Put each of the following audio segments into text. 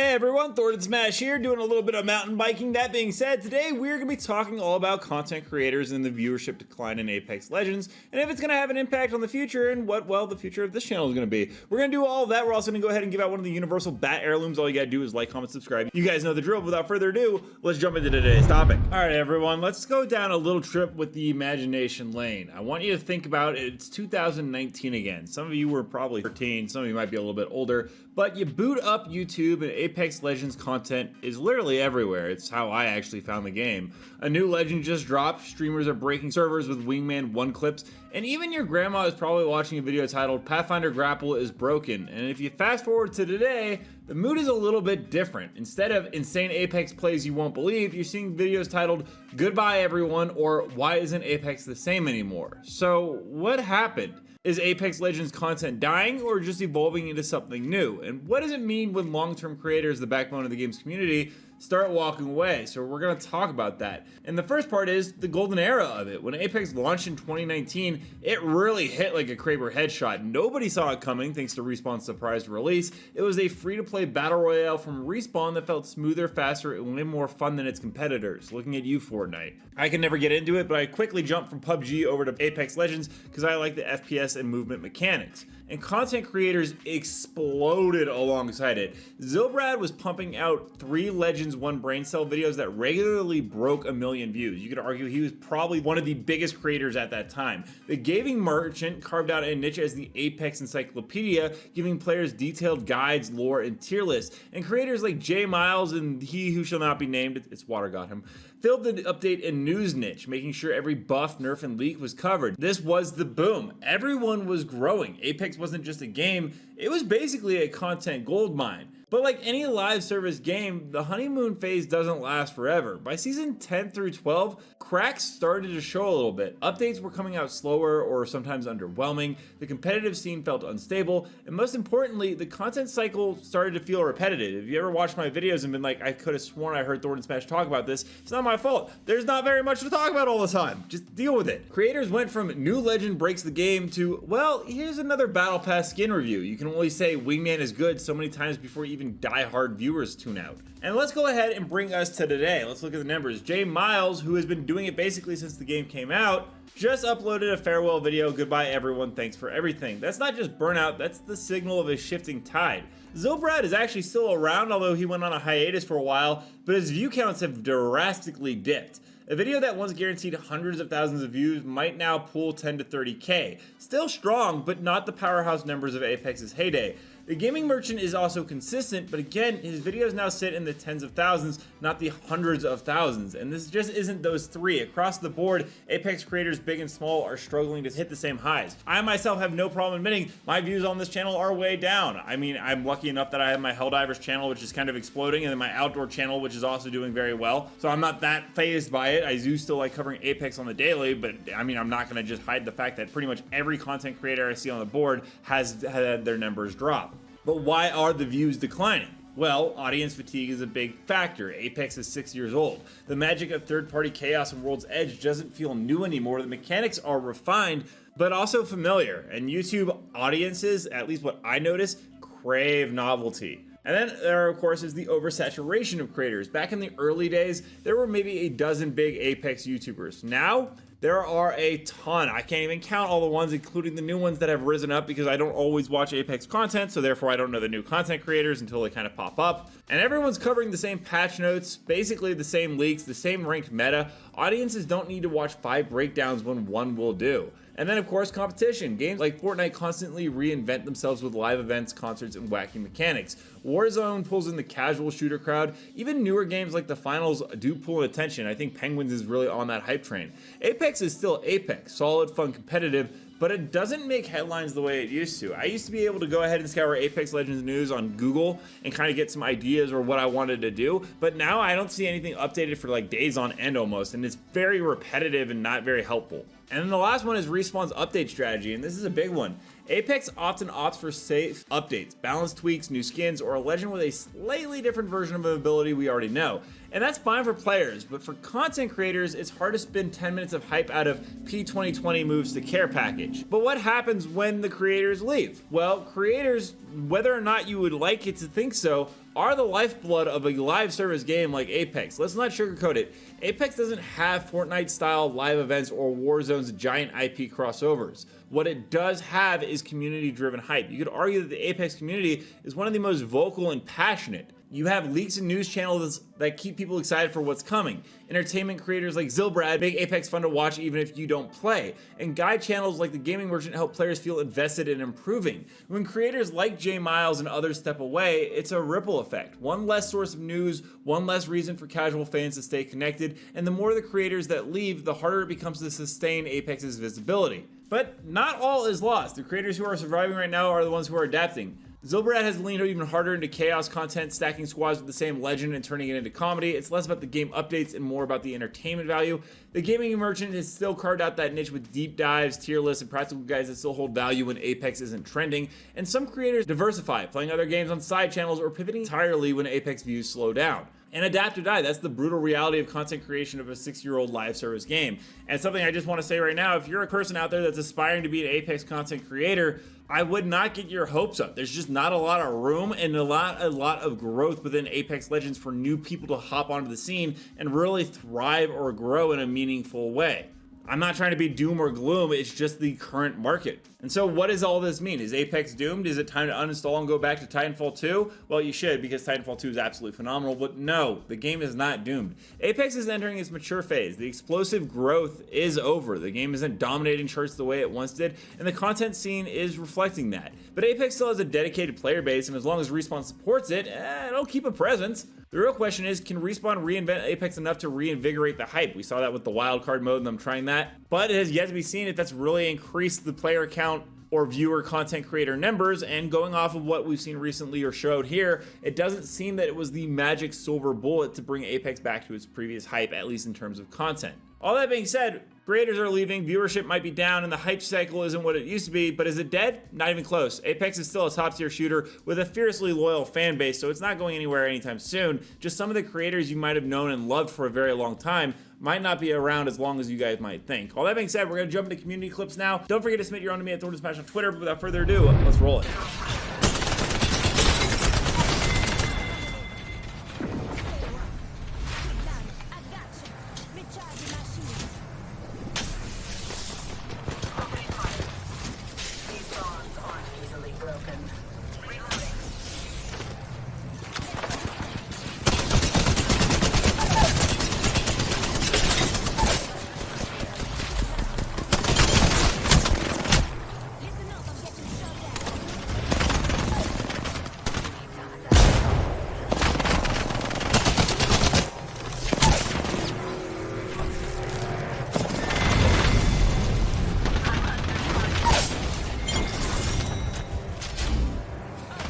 Hey everyone, Thordan Smash here, doing a little bit of mountain biking. That being said, today we're going to be talking all about content creators and the viewership decline in Apex Legends, and if it's going to have an impact on the future and what, well, the future of this channel is going to be. We're going to do all of that. We're also going to go ahead and give out one of the universal bat heirlooms. All you got to do is like, comment, subscribe. You guys know the drill. Without further ado, let's jump into today's topic. All right, everyone, let's go down a little trip with the imagination lane. I want you to think about it. It's 2019 again. Some of you were probably 13, some of you might be a little bit older, but you boot up YouTube and Apex Legends content is literally everywhere. It's how I actually found the game. A new legend just dropped, streamers are breaking servers with Wingman 1 clips, and even your grandma is probably watching a video titled Pathfinder Grapple is broken. And if you fast forward to today, the mood is a little bit different. Instead of insane Apex plays you won't believe, you're seeing videos titled Goodbye Everyone or Why Isn't Apex the Same Anymore? So what happened? Is Apex Legends content dying or just evolving into something new? And what does it mean when long-term creators, the backbone of the game's community, start walking away? So we're going to talk about that. And the first part is the golden era of it. When Apex launched in 2019, it really hit like a Kraber headshot. Nobody saw it coming thanks to Respawn's surprise release. It was a free-to-play battle royale from Respawn that felt smoother, faster, and way more fun than its competitors. Looking at you, Fortnite. I can never get into it, but I quickly jumped from PUBG over to Apex Legends because I like the FPS and movement mechanics. And content creators exploded alongside it. Zilbrad was pumping out 3 Legends 1 brain cell videos that regularly broke 1 million views. You could argue he was probably one of the biggest creators at that time. The gaming merchant carved out a niche as the Apex Encyclopedia, giving players detailed guides, lore, and tier lists. And creators like J Miles and He Who Shall Not Be Named, it's water got him, filled the update and news niche, making sure every buff, nerf, and leak was covered. This was the boom. Everyone was growing. Apex wasn't just a game, it was basically a content goldmine. But like any live service game, the honeymoon phase doesn't last forever. By season 10 through 12, cracks started to show a little bit. Updates were coming out slower or sometimes underwhelming, the competitive scene felt unstable, and most importantly, the content cycle started to feel repetitive. If you ever watched my videos and been like, I could have sworn I heard Thordan Smash talk about this, it's not my fault. There's not very much to talk about all the time. Just deal with it. Creators went from new legend breaks the game to, well, here's another battle pass skin review. You can only say Wingman is good so many times before even die-hard viewers tune out. And let's go ahead and bring us to today. Let's look at the numbers. J Miles, who has been doing it basically since the game came out, just uploaded a farewell video. Goodbye everyone, thanks for everything. That's not just burnout, that's the signal of a shifting tide. Zilbrad is actually still around, although he went on a hiatus for a while, but his view counts have drastically dipped. A video that once guaranteed hundreds of thousands of views might now pull 10 to 30K. Still strong, but not the powerhouse numbers of Apex's heyday. The gaming merchant is also consistent, but again, his videos now sit in the tens of thousands, not the hundreds of thousands. And this just isn't those 3. Across the board, Apex creators big and small are struggling to hit the same highs. I myself have no problem admitting my views on this channel are way down. I mean, I'm lucky enough that I have my Helldivers channel, which is kind of exploding, and then my outdoor channel, which is also doing very well. So I'm not that fazed by it. I do still like covering Apex on the daily, but I mean, I'm not gonna just hide the fact that pretty much every content creator I see on the board has had their numbers drop. But why are the views declining? Well, audience fatigue is a big factor. Apex is 6 years old. The magic of third-party chaos and World's Edge doesn't feel new anymore. The mechanics are refined, but also familiar. And YouTube audiences, at least what I notice, crave novelty. And then there, of course, is the oversaturation of creators. Back in the early days, there were maybe a dozen big Apex YouTubers. Now, there are a ton. I can't even count all the ones, including the new ones that have risen up because I don't always watch Apex content, so therefore I don't know the new content creators until they kind of pop up. And everyone's covering the same patch notes, basically the same leaks, the same ranked meta. Audiences don't need to watch 5 breakdowns when 1 will do. And then, of course, competition. Games like Fortnite constantly reinvent themselves with live events, concerts, and wacky mechanics. Warzone pulls in the casual shooter crowd. Even newer games like the finals do pull attention. I think Penguins is really on that hype train. Apex is still Apex, solid, fun, competitive, but it doesn't make headlines the way it used to. I used to be able to go ahead and scour Apex Legends news on Google and kind of get some ideas or what I wanted to do, but now I don't see anything updated for like days on end almost, and it's very repetitive and not very helpful. And then the last one is Respawn's update strategy, and this is a big one. Apex often opts for safe updates, balance tweaks, new skins, or a legend with a slightly different version of an ability we already know. And that's fine for players, but for content creators, it's hard to spend 10 minutes of hype out of P2020 moves to care package. But what happens when the creators leave? Well, creators, whether or not you would like it to think so, are the lifeblood of a live service game like Apex. Let's not sugarcoat it. Apex doesn't have Fortnite-style live events or Warzone's giant IP crossovers. What it does have is community-driven hype. You could argue that the Apex community is one of the most vocal and passionate. You have leaks and news channels that keep people excited for what's coming. Entertainment creators like Zilbrad make Apex fun to watch even if you don't play. And guide channels like The Gaming Merchant help players feel invested in improving. When creators like J Miles and others step away, it's a ripple effect. One less source of news, one less reason for casual fans to stay connected, and the more the creators that leave, the harder it becomes to sustain Apex's visibility. But not all is lost. The creators who are surviving right now are the ones who are adapting. Zilbrad has leaned even harder into chaos content, stacking squads with the same legend and turning it into comedy. It's less about the game updates and more about the entertainment value. The Gaming Merchant has still carved out that niche with deep dives, tier lists, and practical guides that still hold value when Apex isn't trending. And some creators diversify, playing other games on side channels or pivoting entirely when Apex views slow down. And adapt or die. That's the brutal reality of content creation of a 6-year-old live service game. And something I just want to say right now, if you're a person out there that's aspiring to be an Apex content creator, I would not get your hopes up. There's just not a lot of room and a lot of growth within Apex Legends for new people to hop onto the scene and really thrive or grow in a meaningful way. I'm not trying to be doom or gloom, it's just the current market. And so what does all this mean? Is Apex doomed? Is it time to uninstall and go back to Titanfall 2? Well, you should, because Titanfall 2 is absolutely phenomenal, but no, the game is not doomed. Apex is entering its mature phase. The explosive growth is over. The game isn't dominating charts the way it once did, and the content scene is reflecting that. But Apex still has a dedicated player base, and as long as Respawn supports it, it'll keep a presence. The real question is, can Respawn reinvent Apex enough to reinvigorate the hype? We saw that with the wildcard mode, and I'm trying that. But it has yet to be seen if that's really increased the player count or viewer content creator numbers, and going off of what we've seen recently or showed here, it doesn't seem that it was the magic silver bullet to bring Apex back to its previous hype, at least in terms of content. All that being said, creators are leaving, viewership might be down, and the hype cycle isn't what it used to be, but is it dead? Not even close. Apex is still a top-tier shooter with a fiercely loyal fan base, so it's not going anywhere anytime soon. Just some of the creators you might have known and loved for a very long time might not be around as long as you guys might think. All that being said, we're going to jump into community clips now. Don't forget to submit your own to me at Thordan Smash on Twitter, but without further ado, let's roll it.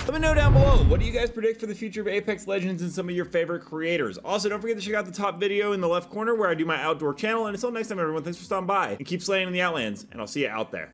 Let me know down below, what do you guys predict for the future of Apex Legends and some of your favorite creators? Also, don't forget to check out the top video in the left corner where I do my outdoor channel. And until next time, everyone, thanks for stopping by. And keep slaying in the Outlands, and I'll see you out there.